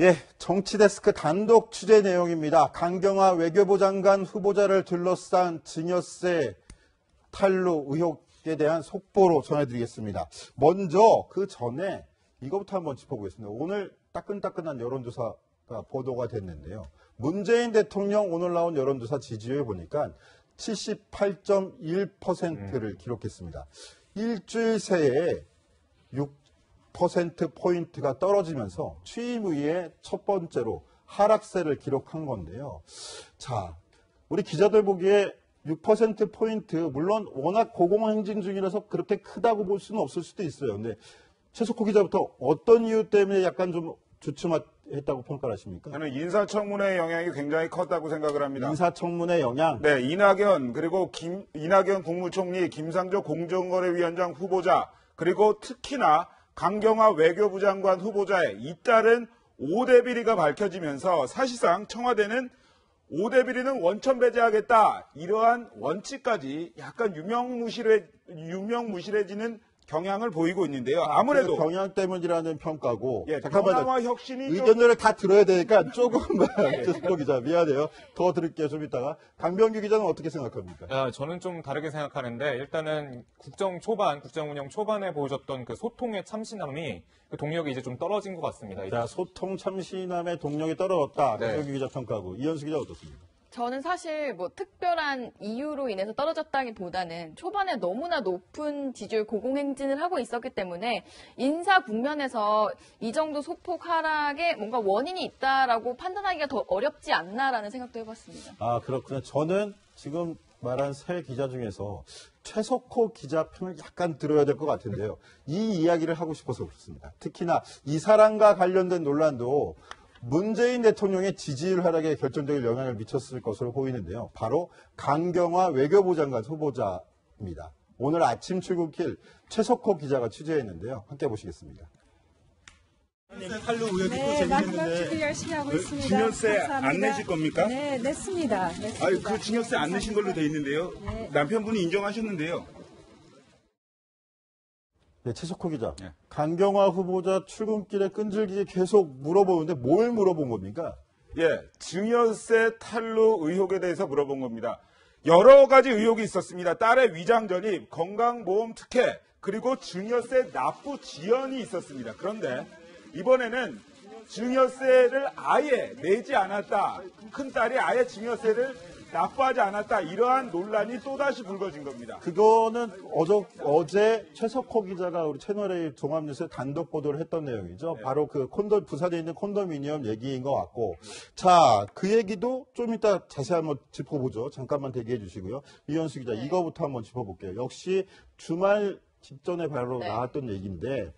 예, 정치데스크 단독 취재 내용입니다. 강경화 외교부 장관 후보자를 둘러싼 증여세 탈루 의혹에 대한 속보로 전해드리겠습니다. 먼저 그 전에 이거부터 한번 짚어보겠습니다. 오늘 따끈따끈한 여론조사가 보도가 됐는데요. 문재인 대통령 오늘 나온 여론조사 지지율 보니까 78.1%를 기록했습니다. 일주일 새에 6%포인트가 떨어지면서 취임 후에 첫 번째로 하락세를 기록한 건데요. 자, 우리 기자들 보기에 6%포인트, 물론 워낙 고공행진 중이라서 그렇게 크다고 볼 수는 없을 수도 있어요. 근데 최석호 기자부터 어떤 이유 때문에 약간 좀 주춤했다고 평가를 하십니까? 저는 인사청문회의 영향이 굉장히 컸다고 생각을 합니다. 인사청문회 영향? 네, 이낙연, 그리고 이낙연 국무총리, 김상조 공정거래위원장 후보자, 그리고 특히나 강경화 외교부 장관 후보자의 잇따른 5대 비리가 밝혀지면서 사실상 청와대는 5대 비리는 원천 배제하겠다. 이러한 원칙까지 약간 유명무실해지는 경향을 보이고 있는데요. 아무래도 경향 때문이라는 평가고. 예, 잠깐만요. 변화와 혁신이 의견들을 다 들어야 되니까 조금만 최석호 기자 미안해요. 더 들을게요. 좀 이따가. 강병규 기자는 어떻게 생각합니까? 저는 좀 다르게 생각하는데 국정 운영 초반에 보여줬던 그 소통의 참신함이 그 동력이 이제 좀 떨어진 것 같습니다. 자, 소통 참신함의 동력이 떨어졌다. 네. 강병규 기자 평가고. 이현수 기자 어떻습니까? 저는 사실 뭐 특별한 이유로 인해서 떨어졌다기보다는 초반에 너무나 높은 지지율 고공행진을 하고 있었기 때문에 인사 국면에서 이 정도 소폭 하락에 뭔가 원인이 있다라고 판단하기가 더 어렵지 않나라는 생각도 해봤습니다. 아, 그렇군요. 저는 지금 말한 세 기자 중에서 최석호 기자 편을 약간 들어야 될 것 같은데요. 이 이야기를 하고 싶어서 그렇습니다. 특히나 이 사람과 관련된 논란도 문재인 대통령의 지지율 하락에 결정적인 영향을 미쳤을 것으로 보이는데요. 바로 강경화 외교부 장관 후보자입니다. 오늘 아침 출근길 최석호 기자가 취재했는데요. 함께 보시겠습니다. 탈루 의혹이 또 마지막 제기됐는데 준비 열심히 하고 있습니다. 증여세 안 감사합니다. 내실 겁니까? 네, 냈습니다. 아유, 그 증여세 안 내신 걸로 돼 있는데요. 네. 남편분이 인정하셨는데요. 네, 최석호 기자. 네. 강경화 후보자 출근길에 끈질기게 계속 물어보는데 뭘 물어본 겁니까? 예, 증여세 탈루 의혹에 대해서 물어본 겁니다. 여러 가지 의혹이 있었습니다. 딸의 위장 전입, 건강보험 특혜, 그리고 증여세 납부 지연이 있었습니다. 그런데 이번에는 증여세를 아예 내지 않았다. 큰딸이 아예 증여세를 납부하지 않았다. 이러한 논란이 또다시 불거진 겁니다. 그거는 어제 최석호 기자가 우리 채널A 종합뉴스에 단독 보도를 했던 내용이죠. 네. 바로 그 부산에 있는 콘도미니엄 얘기인 것 같고. 자, 그 얘기도 좀 이따 자세히 한번 짚어보죠. 잠깐만 대기해 주시고요. 이현수 기자, 네. 이거부터 한번 짚어볼게요. 역시 주말 직전에 바로 네. 나왔던 얘기인데,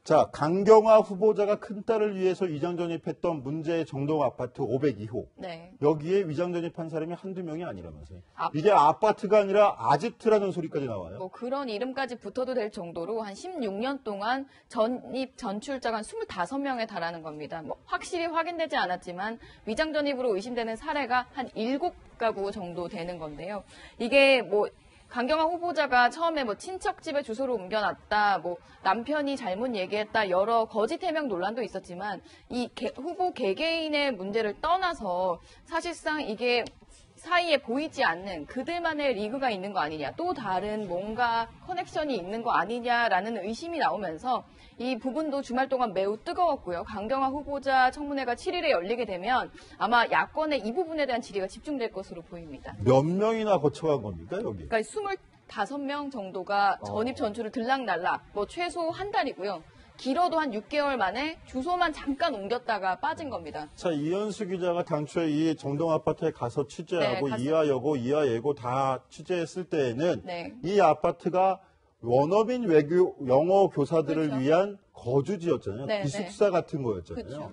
자, 강경화 후보자가 큰딸을 위해서 위장 전입했던 문제의 정동 아파트 502호. 네. 여기에 위장 전입한 사람이 한두 명이 아니라면서요. 이게 아파트가 아니라 아지트라는 소리까지 나와요. 뭐 그런 이름까지 붙어도 될 정도로 한 16년 동안 전입 전출자가 한 25명에 달하는 겁니다. 뭐 확실히 확인되지 않았지만 위장 전입으로 의심되는 사례가 한 7가구 정도 되는 건데요. 이게 뭐 강경화 후보자가 처음에 뭐 친척 집에 주소를 옮겨놨다, 뭐 남편이 잘못 얘기했다, 여러 거짓 해명 논란도 있었지만 이 후보 개개인의 문제를 떠나서 사실상 이게 사이에 보이지 않는 그들만의 리그가 있는 거 아니냐, 또 다른 뭔가 커넥션이 있는 거 아니냐라는 의심이 나오면서 이 부분도 주말 동안 매우 뜨거웠고요. 강경화 후보자 청문회가 7일에 열리게 되면 아마 야권의 이 부분에 대한 질의가 집중될 것으로 보입니다. 몇 명이나 거쳐간 겁니까, 여기? 그러니까 25명 정도가 전입 전출을 들락날락, 뭐 최소 한 달이고요. 길어도 한 6개월 만에 주소만 잠깐 옮겼다가 빠진 겁니다. 자, 이현수 기자가 당초에 이 정동 아파트에 가서 취재하고 네, 이하여고, 이하예고 다 취재했을 때에는 네. 이 아파트가 원어민 영어 교사들을 그렇죠. 위한 거주지였잖아요. 네, 기숙사 같은 거였잖아요. 그렇죠.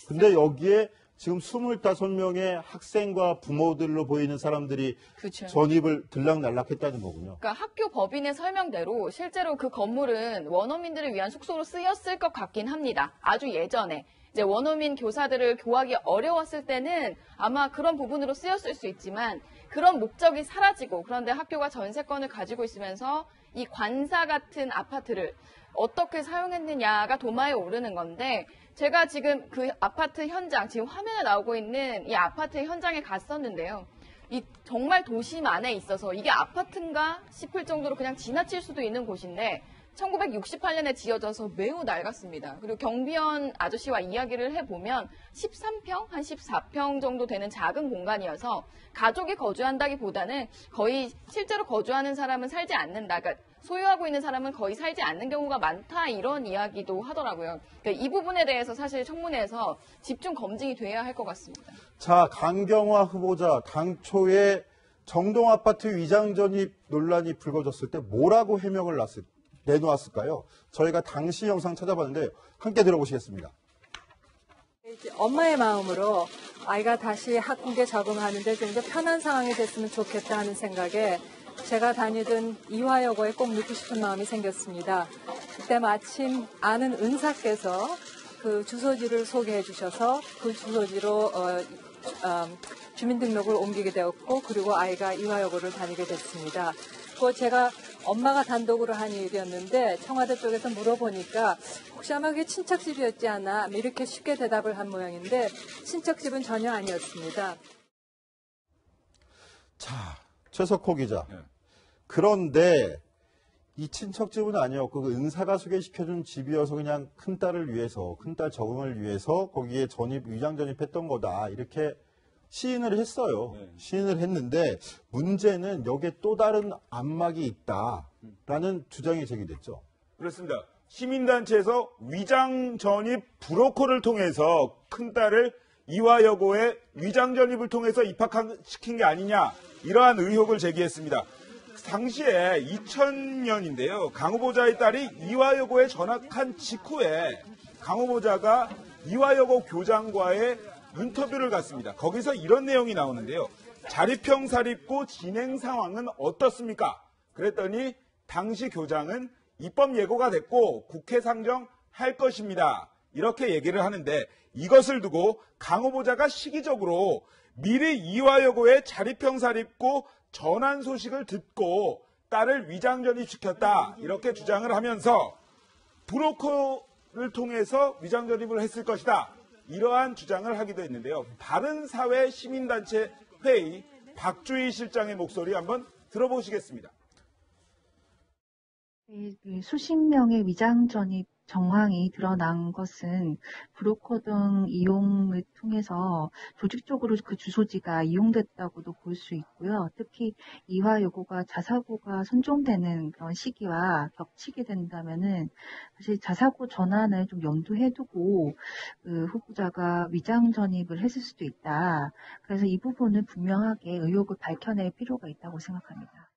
근데 여기에 지금 25명의 학생과 부모들로 보이는 사람들이 그렇죠. 전입을 들락날락했다는 거군요. 그러니까 학교 법인의 설명대로 실제로 그 건물은 원어민들을 위한 숙소로 쓰였을 것 같긴 합니다. 아주 예전에. 이제 원어민 교사들을 교하기 어려웠을 때는 아마 그런 부분으로 쓰였을 수 있지만 그런 목적이 사라지고, 그런데 학교가 전세권을 가지고 있으면서 이 관사 같은 아파트를 어떻게 사용했느냐가 도마에 오르는 건데 제가 지금 그 아파트 현장, 지금 화면에 나오고 있는 이 아파트 현장에 갔었는데요. 이 정말 도심 안에 있어서 이게 아파트인가 싶을 정도로 그냥 지나칠 수도 있는 곳인데 1968년에 지어져서 매우 낡았습니다. 그리고 경비원 아저씨와 이야기를 해보면 13평, 한 14평 정도 되는 작은 공간이어서 가족이 거주한다기보다는 거의 실제로 거주하는 사람은 살지 않는다. 그러니까 소유하고 있는 사람은 거의 살지 않는 경우가 많다 이런 이야기도 하더라고요. 그러니까 이 부분에 대해서 사실 청문회에서 집중 검증이 돼야 할 것 같습니다. 자, 강경화 후보자 당초에 정동 아파트 위장 전입 논란이 불거졌을 때 뭐라고 해명을 내놓았을까요? 저희가 당시 영상 찾아봤는데 함께 들어보시겠습니다. 엄마의 마음으로 아이가 다시 학군에 적응하는데 좀 더 편한 상황이 됐으면 좋겠다 하는 생각에 제가 다니던 이화여고에 꼭 넣고 싶은 마음이 생겼습니다. 그때 마침 아는 은사께서 그 주소지를 소개해 주셔서 그 주소지로 주민등록을 옮기게 되었고 그리고 아이가 이화여고를 다니게 됐습니다. 그 제가 엄마가 단독으로 한 일이었는데 청와대 쪽에서 물어보니까 혹시 아마 그게 친척집이었지 않나 이렇게 쉽게 대답을 한 모양인데 친척집은 전혀 아니었습니다. 자, 최석호 기자. 네. 그런데 이 친척집은 아니었고 그 은사가 소개시켜준 집이어서 그냥 큰딸을 위해서, 큰딸 적응을 위해서 거기에 위장 전입했던 거다. 이렇게 시인을 했어요. 네. 시인을 했는데 문제는 여기에 또 다른 안막이 있다라는 주장이 제기됐죠. 그렇습니다. 시민단체에서 위장 전입 브로커를 통해서 큰딸을 이화여고에 위장 전입을 통해서 입학시킨 게 아니냐 이러한 의혹을 제기했습니다. 당시에 2000년인데요. 강 후보자의 딸이 이화여고에 전학한 직후에 강 후보자가 이화여고 교장과의 인터뷰를 갖습니다. 거기서 이런 내용이 나오는데요. 자립형 사립고 진행 상황은 어떻습니까? 그랬더니 당시 교장은 입법 예고가 됐고 국회 상정할 것입니다. 이렇게 얘기를 하는데 이것을 두고 강 후보자가 시기적으로 미리 이화여고에 자립형 사립고 전환 소식을 듣고 딸을 위장 전입시켰다. 이렇게 주장을 하면서 브로커를 통해서 위장 전입을 했을 것이다. 이러한 주장을 하기도 했는데요. 바른사회 시민단체 회의 박주희 실장의 목소리 한번 들어보시겠습니다. 수십 명의 위장 전입 정황이 드러난 것은 브로커 등 이용을 통해서 조직적으로 그 주소지가 이용됐다고도 볼 수 있고요. 특히 이화여고가 자사고가 선종되는 그런 시기와 겹치게 된다면은 사실 자사고 전환을 좀 염두에 두고 그 후보자가 위장 전입을 했을 수도 있다. 그래서 이 부분은 분명하게 의혹을 밝혀낼 필요가 있다고 생각합니다.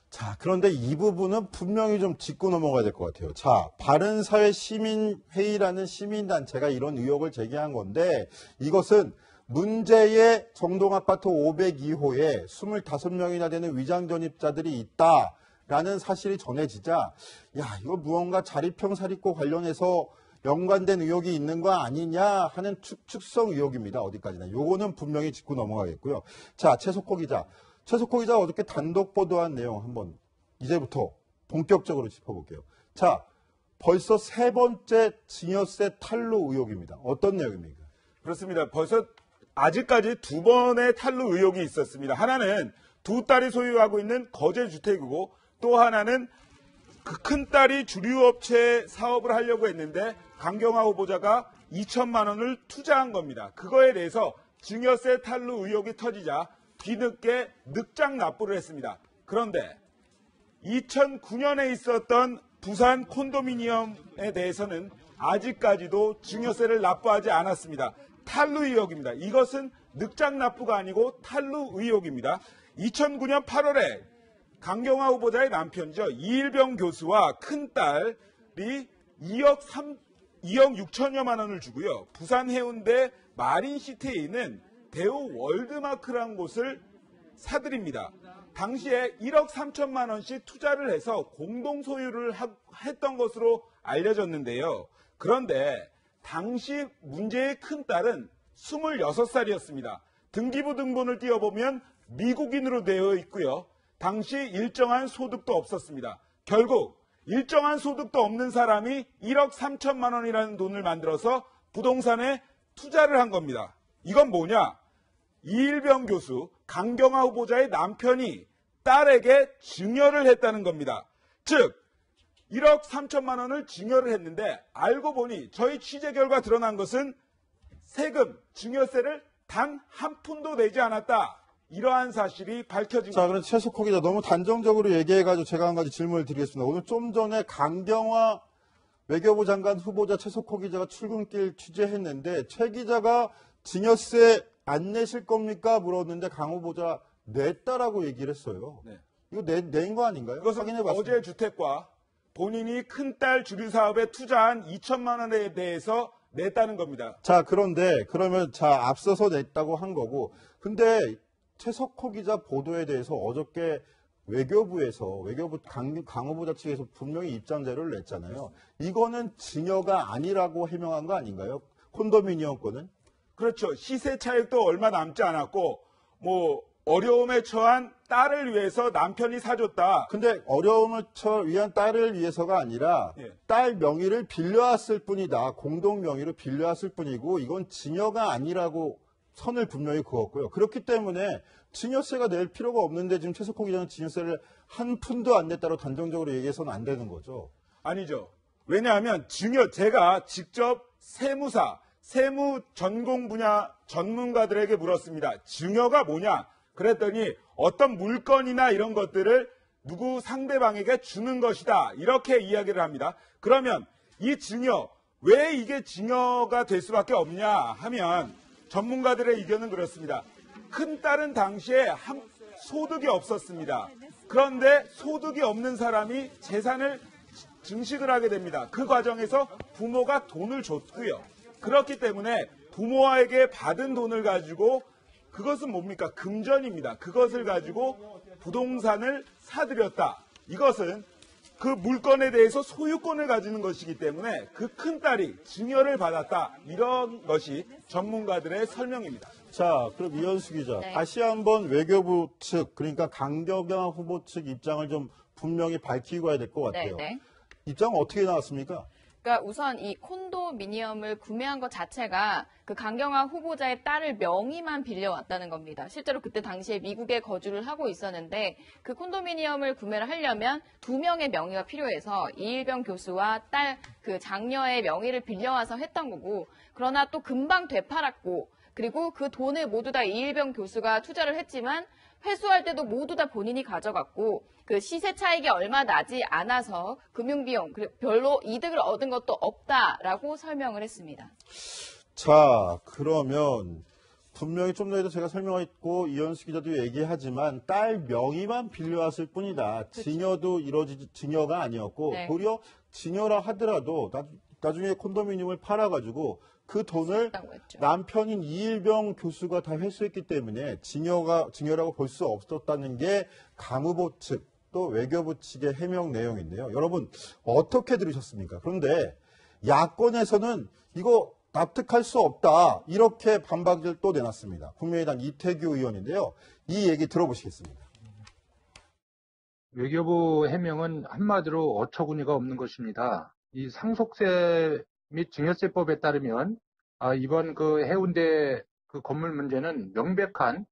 자, 그런데 이 부분은 분명히 좀 짚고 넘어가야 될 것 같아요. 자, 바른사회 시민회의라는 시민단체가 이런 의혹을 제기한 건데 이것은 문제의 정동아파트 502호에 25명이나 되는 위장전입자들이 있다라는 사실이 전해지자 야, 이거 무언가 자립형 사립고 관련해서 연관된 의혹이 있는 거 아니냐 하는 추측성 의혹입니다. 어디까지나. 요거는 분명히 짚고 넘어가겠고요. 자, 최석호 기자 어저께 단독 보도한 내용 한번 이제부터 본격적으로 짚어볼게요. 자, 벌써 세 번째 증여세 탈루 의혹입니다. 어떤 내용입니까? 그렇습니다. 벌써 아직까지 두 번의 탈루 의혹이 있었습니다. 하나는 두 딸이 소유하고 있는 거제주택이고 또 하나는 그 큰딸이 주류업체 사업을 하려고 했는데 강경화 후보자가 2천만 원을 투자한 겁니다. 그거에 대해서 증여세 탈루 의혹이 터지자 뒤늦게 늑장 납부를 했습니다. 그런데 2009년에 있었던 부산 콘도미니엄에 대해서는 아직까지도 증여세를 납부하지 않았습니다. 탈루 의혹입니다. 이것은 늑장 납부가 아니고 탈루 의혹입니다. 2009년 8월에 강경화 후보자의 남편이죠. 이일병 교수와 큰딸이 2억 6천여만 원을 주고요. 부산 해운대 마린시티에 있는 대우 월드마크라는 곳을 사들입니다. 당시에 1억 3천만 원씩 투자를 해서 공동 소유를 했던 것으로 알려졌는데요. 그런데 당시 문제의 큰딸은 26살이었습니다. 등기부 등본을 띄워보면 미국인으로 되어 있고요. 당시 일정한 소득도 없었습니다. 결국 일정한 소득도 없는 사람이 1억 3천만 원이라는 돈을 만들어서 부동산에 투자를 한 겁니다. 이건 뭐냐? 이일병 교수, 강경화 후보자의 남편이 딸에게 증여를 했다는 겁니다. 즉 1억 3천만 원을 증여를 했는데 알고 보니 저희 취재 결과 드러난 것은 세금, 증여세를 단 한 푼도 내지 않았다. 이러한 사실이 밝혀진 자, 겁니다. 그럼 최석호 기자 너무 단정적으로 얘기해가지고 제가 한 가지 질문을 드리겠습니다. 오늘 좀 전에 강경화 외교부 장관 후보자 최석호 기자가 출근길 취재했는데 최 기자가 증여세 안 내실 겁니까? 물었는데 강 후보자 냈다라고 얘기를 했어요. 네. 이거 낸 거 아닌가요? 이것은 확인해봤습니다. 어제 주택과 본인이 큰딸 주류 사업에 투자한 2천만 원에 대해서 냈다는 겁니다. 자, 그런데 그러면 앞서서 냈다고 한 거고, 근데 최석호 기자 보도에 대해서 어저께 외교부 강 후보자 측에서 분명히 입장 자료를 냈잖아요. 이거는 증여가 아니라고 해명한 거 아닌가요? 콘도미니엄 거는? 그렇죠. 시세 차익도 얼마 남지 않았고 어려움에 처한 딸을 위해서 남편이 사줬다. 근데 어려움을 위한 딸을 위해서가 아니라 예. 딸 명의를 빌려왔을 뿐이다. 공동 명의로 빌려왔을 뿐이고 이건 증여가 아니라고 선을 분명히 그었고요. 그렇기 때문에 증여세가 낼 필요가 없는데 지금 최석호 기자는 증여세를 한 푼도 안 냈다고 단정적으로 얘기해서는 안 되는 거죠. 아니죠. 왜냐하면 제가 직접 세무 전공 분야 전문가들에게 물었습니다. 증여가 뭐냐? 그랬더니 어떤 물건이나 이런 것들을 누구 상대방에게 주는 것이다. 이렇게 이야기를 합니다. 그러면 이 증여, 왜 이게 증여가 될 수밖에 없냐 하면 전문가들의 의견은 그렇습니다. 큰딸은 당시에 소득이 없었습니다. 그런데 소득이 없는 사람이 재산을 증식을 하게 됩니다. 그 과정에서 부모가 돈을 줬고요. 그렇기 때문에 부모에게 받은 돈을 가지고 그것은 뭡니까? 금전입니다. 그것을 가지고 부동산을 사들였다. 이것은 그 물건에 대해서 소유권을 가지는 것이기 때문에 그 큰딸이 증여를 받았다. 이런 것이 전문가들의 설명입니다. 자, 그럼 이현수 기자, 네. 다시 한번 외교부 측, 그러니까 강경화 후보 측 입장을 좀 분명히 밝히고 가야 될 것 같아요. 네. 입장은 어떻게 나왔습니까? 그러니까 우선 이 콘도미니엄을 구매한 것 자체가 그 강경화 후보자의 딸을 명의만 빌려왔다는 겁니다. 실제로 그때 당시에 미국에 거주를 하고 있었는데 그 콘도미니엄을 구매를 하려면 2명의 명의가 필요해서 이일병 교수와 딸 그 장녀의 명의를 빌려와서 했던 거고, 그러나 또 금방 되팔았고, 그리고 그 돈을 모두 다 이일병 교수가 투자를 했지만 회수할 때도 모두 다 본인이 가져갔고 그 시세 차익이 얼마 나지 않아서 금융비용 그리고 별로 이득을 얻은 것도 없다라고 설명을 했습니다. 자, 그러면 분명히 좀 전에도 제가 설명했고 이현수 기자도 얘기하지만 딸 명의만 빌려왔을 뿐이다. 증여가 아니었고 네. 도리어 증여라 하더라도 나중에 콘도미니엄을 팔아가지고 그 돈을 했죠. 남편인 이일병 교수가 다 회수했기 때문에 증여라고 볼 수 없었다는 게 강 후보 측 또 외교부 측의 해명 내용인데요. 여러분 어떻게 들으셨습니까? 그런데 야권에서는 이거 납득할 수 없다. 이렇게 반박을 또 내놨습니다. 국민의당 이태규 의원인데요. 이 얘기 들어보시겠습니다. 외교부 해명은 한마디로 어처구니가 없는 것입니다. 이 상속세 및 증여세법에 따르면 이번 그 해운대 그 건물 문제는 명백한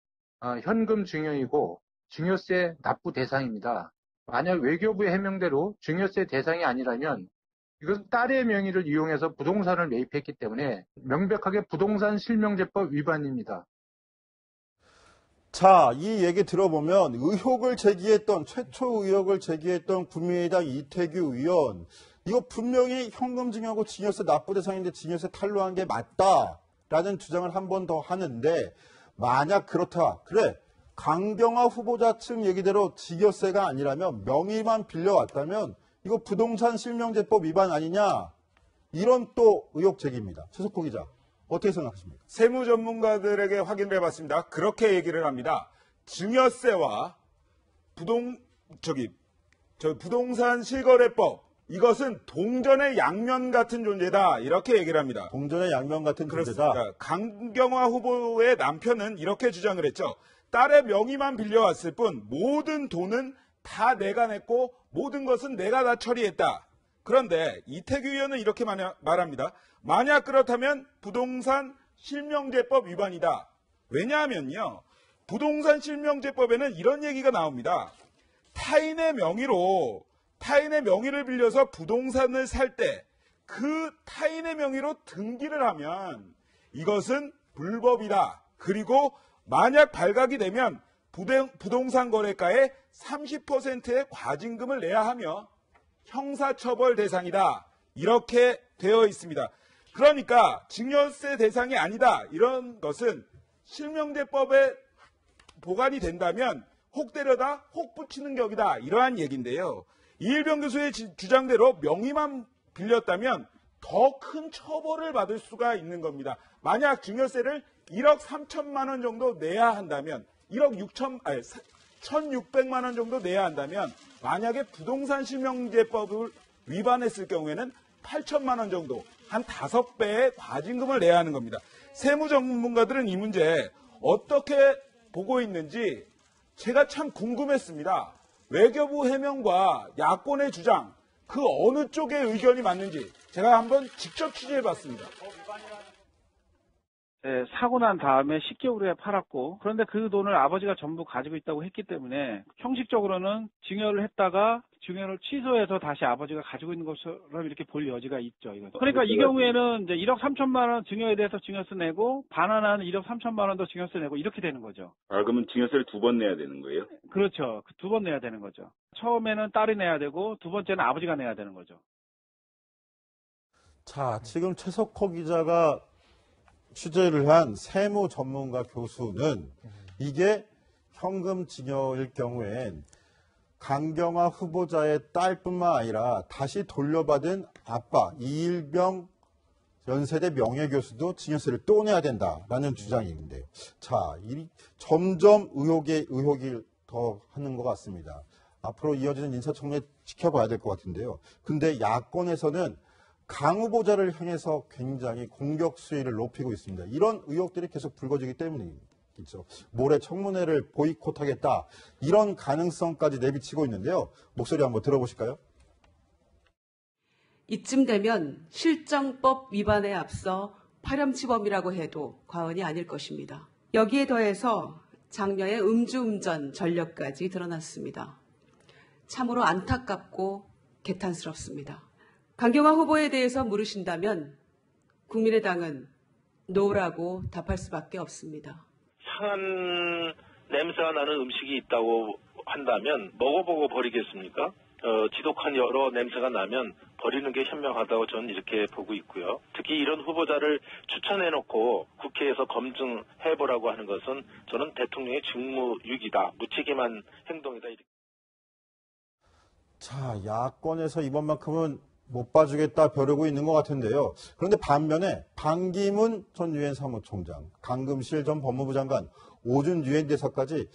현금 증여이고 증여세 납부 대상입니다. 만약 외교부의 해명대로 증여세 대상이 아니라면 이것은 딸의 명의를 이용해서 부동산을 매입했기 때문에 명백하게 부동산 실명제법 위반입니다. 자, 이 얘기 들어보면 최초 의혹을 제기했던 국민의당 이태규 의원, 이거 분명히 현금 증여하고 증여세 납부 대상인데 증여세 탈루한 게 맞다라는 주장을 한 번 더 하는데, 만약 그렇다, 그래, 강경화 후보자 측 얘기대로 증여세가 아니라면 명의만 빌려왔다면 이거 부동산 실명제법 위반 아니냐, 이런 또 의혹 제기입니다. 최석호 기자, 어떻게 생각하십니까? 세무 전문가들에게 확인을 해봤습니다. 그렇게 얘기를 합니다. 증여세와 부동산 실거래법, 이것은 동전의 양면 같은 존재다. 이렇게 얘기를 합니다. 동전의 양면 같은 존재다. 그렇습니다. 강경화 후보의 남편은 이렇게 주장을 했죠. 딸의 명의만 빌려왔을 뿐 모든 돈은 다 내가 냈고 모든 것은 내가 다 처리했다. 그런데 이태규 의원은 이렇게 말합니다. 만약 그렇다면 부동산 실명제법 위반이다. 왜냐하면요. 부동산 실명제법에는 이런 얘기가 나옵니다. 타인의 명의를 빌려서 부동산을 살 때 그 타인의 명의로 등기를 하면 이것은 불법이다. 그리고 만약 발각이 되면 부동산 거래가의 30%의 과징금을 내야 하며 형사처벌 대상이다. 이렇게 되어 있습니다. 그러니까 증여세 대상이 아니다. 이런 것은 실명제법에 보관이 된다면 혹 때려다 혹 붙이는 격이다. 이러한 얘기인데요. 이일병 교수의 주장대로 명의만 빌렸다면 더 큰 처벌을 받을 수가 있는 겁니다. 만약 증여세를 1억 3천만 원 정도 내야 한다면 1,600만 원 정도 내야 한다면 만약에 부동산 실명제법을 위반했을 경우에는 8천만 원 정도 한 5배의 과징금을 내야 하는 겁니다. 세무 전문가들은 이 문제 어떻게 보고 있는지 제가 참 궁금했습니다. 외교부 해명과 야권의 주장 그 어느 쪽의 의견이 맞는지 제가 한번 직접 취재해봤습니다. 사고 난 다음에 10개월에 팔았고 그런데 그 돈을 아버지가 전부 가지고 있다고 했기 때문에 형식적으로는 증여를 했다가 증여를 취소해서 다시 아버지가 가지고 있는 것처럼 이렇게 볼 여지가 있죠. 이건. 그러니까 이 경우에는 이제 1억 3천만 원 증여에 대해서 증여세 내고 반환하는 1억 3천만 원도 증여세 내고 이렇게 되는 거죠. 아, 그러면 증여세를 2번 내야 되는 거예요? 그렇죠. 2번 내야 되는 거죠. 처음에는 딸이 내야 되고 두 번째는 아버지가 내야 되는 거죠. 자, 지금 최석호 기자가 취재를 한 세무 전문가 교수는 이게 현금 증여일 경우엔 강경화 후보자의 딸뿐만 아니라 다시 돌려받은 아빠 이일병 연세대 명예교수도 증여세를 또 내야 된다라는 주장인데요. 자, 점점 의혹이 더 하는 것 같습니다. 앞으로 이어지는 인사청문회 지켜봐야 될 것 같은데요. 근데 야권에서는 강 후보자를 향해서 굉장히 공격 수위를 높이고 있습니다. 이런 의혹들이 계속 불거지기 때문이겠죠. 모레 청문회를 보이콧하겠다. 이런 가능성까지 내비치고 있는데요. 목소리 한번 들어보실까요? 이쯤 되면 실정법 위반에 앞서 파렴치범이라고 해도 과언이 아닐 것입니다. 여기에 더해서 장녀의 음주운전 전력까지 드러났습니다. 참으로 안타깝고 개탄스럽습니다. 강경화 후보에 대해서 물으신다면 국민의당은 노라고 답할 수밖에 없습니다. 상한 냄새가 나는 음식이 있다고 한다면 먹어보고 버리겠습니까? 지독한 여러 냄새가 나면 버리는 게 현명하다고 저는 이렇게 보고 있고요. 특히 이런 후보자를 추천해놓고 국회에서 검증해보라고 하는 것은 저는 대통령의 직무유기다, 무책임한 행동이다. 자, 야권에서 이번만큼은 못 봐주겠다 벼르고 있는 것 같은데요. 그런데 반면에 반기문 전 유엔 사무총장, 강금실 전 법무부 장관, 오준 유엔 대사까지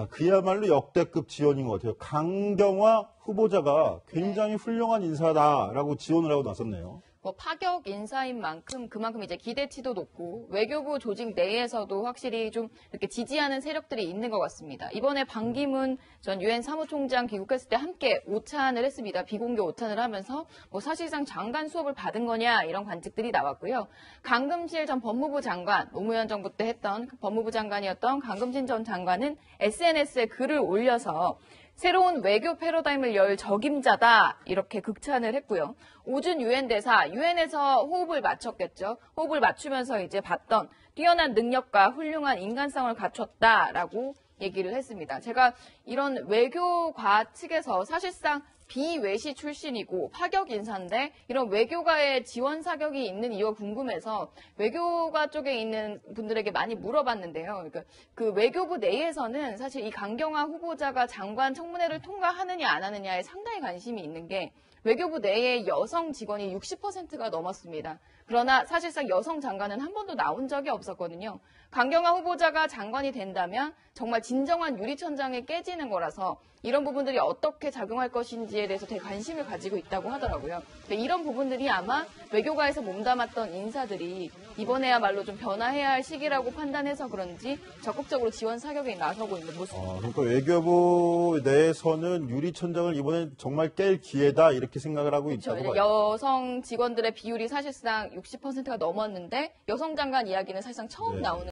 그야말로 역대급 지원인 것 같아요. 강경화 후보자가 굉장히 훌륭한 인사다라고 지원을 하고 나섰네요. 파격 인사인 만큼 그만큼 이제 기대치도 높고 외교부 조직 내에서도 확실히 좀 이렇게 지지하는 세력들이 있는 것 같습니다. 이번에 반기문 전 유엔 사무총장 귀국했을 때 함께 오찬을 했습니다. 비공개 오찬을 하면서 사실상 장관 수업을 받은 거냐 이런 관측들이 나왔고요. 강금실 전 법무부 장관, 노무현 정부 때 했던 법무부 장관이었던 강금실 전 장관은 SNS에 글을 올려서 새로운 외교 패러다임을 열 적임자다 이렇게 극찬을 했고요. 오준 유엔 대사, 유엔에서 호흡을 맞췄겠죠. 호흡을 맞추면서 이제 봤던 뛰어난 능력과 훌륭한 인간성을 갖췄다라고 얘기를 했습니다. 제가 이런 외교과 측에서 사실상 비외시 출신이고 파격 인사인데 이런 외교가의 지원 사격이 있는 이유가 궁금해서 외교가 쪽에 있는 분들에게 많이 물어봤는데요. 그러니까 그 외교부 내에서는 사실 이 강경화 후보자가 장관 청문회를 통과하느냐 안 하느냐에 상당히 관심이 있는 게 외교부 내에 여성 직원이 60%가 넘었습니다. 그러나 사실상 여성 장관은 한 번도 나온 적이 없었거든요. 강경화 후보자가 장관이 된다면 정말 진정한 유리천장이 깨지는 거라서 이런 부분들이 어떻게 작용할 것인지에 대해서 되게 관심을 가지고 있다고 하더라고요. 이런 부분들이 아마 외교가에서 몸담았던 인사들이 이번에야말로 좀 변화해야 할 시기라고 판단해서 그런지 적극적으로 지원 사격에 나서고 있는 모습입니다. 그러니까 외교부 내에서는 유리천장을 이번엔 정말 깰 기회다 이렇게 생각을 하고 있다고 그렇죠. 봐요. 여성 직원들의 비율이 사실상 60%가 넘었는데 여성 장관 이야기는 사실상 처음 네. 나오는